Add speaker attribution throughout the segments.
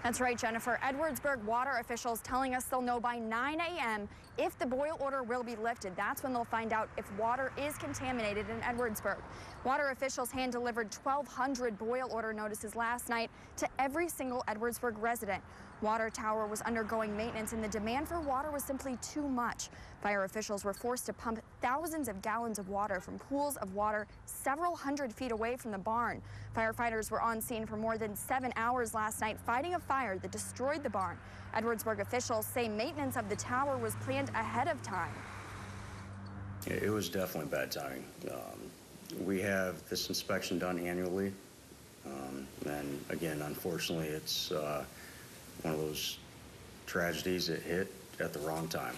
Speaker 1: That's right, Jennifer. Edwardsburg water officials telling us they'll know by 9 a.m. if the boil order will be lifted. That's when they'll find out if water is contaminated in Edwardsburg. Water officials hand-delivered 1,200 boil order notices last night to every single Edwardsburg resident. Water tower was undergoing maintenance and the demand for water was simply too much. Fire officials were forced to pump thousands of gallons of water from pools of water several hundred feet away from the barn. Firefighters were on scene for more than 7 hours last night fighting a fire that destroyed the barn. Edwardsburg officials say maintenance of the tower was planned ahead of time.
Speaker 2: It was definitely bad timing. We have this inspection done annually, and again, unfortunately, it's one of those tragedies that hit at the wrong time.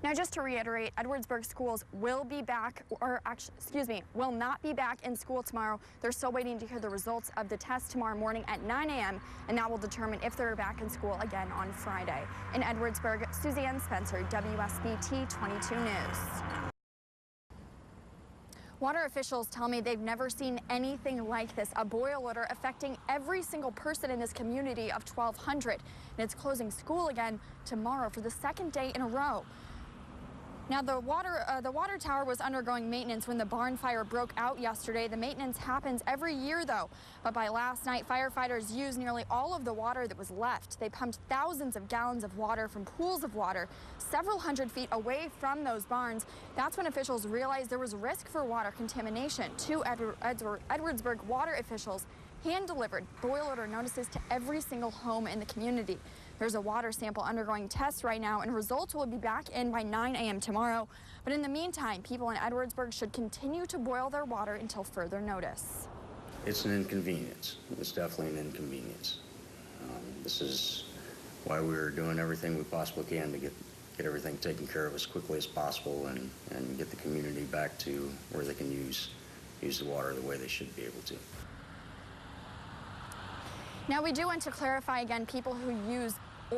Speaker 1: Now, just to reiterate, Edwardsburg schools will be back, or actually, will not be back in school tomorrow. They're still waiting to hear the results of the test tomorrow morning at 9 a.m., and that will determine if they're back in school again on Friday. In Edwardsburg, Suzanne Spencer, WSBT 22 News. Water officials tell me they've never seen anything like this, a boil order affecting every single person in this community of 1,200. And it's closing school again tomorrow for the second day in a row. Now, the water tower was undergoing maintenance when the barn fire broke out yesterday. The maintenance happens every year, though. But by last night, firefighters used nearly all of the water that was left. They pumped thousands of gallons of water from pools of water several hundred feet away from those barns. That's when officials realized there was risk for water contamination. Two Edwardsburg water officials hand-delivered boil order notices to every single home in the community. There's a water sample undergoing tests right now, and results will be back in by 9 a.m. tomorrow. But in the meantime, people in Edwardsburg should continue to boil their water until further notice.
Speaker 2: It's an inconvenience. It's definitely an inconvenience. This is why we're doing everything we possibly can to get everything taken care of as quickly as possible and get the community back to where they can use the water the way they should be able to.
Speaker 1: Now, we do want to clarify again, people who use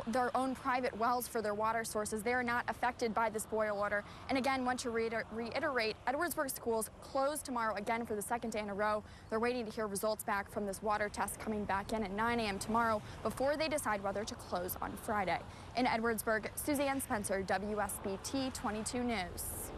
Speaker 1: their own private wells for their water sources, they are not affected by this boil order. And again, want to reiterate, Edwardsburg schools closed tomorrow again for the second day in a row. They're waiting to hear results back from this water test coming back in at 9 a.m. tomorrow before they decide whether to close on Friday. In Edwardsburg, Suzanne Spencer, WSBT 22 News.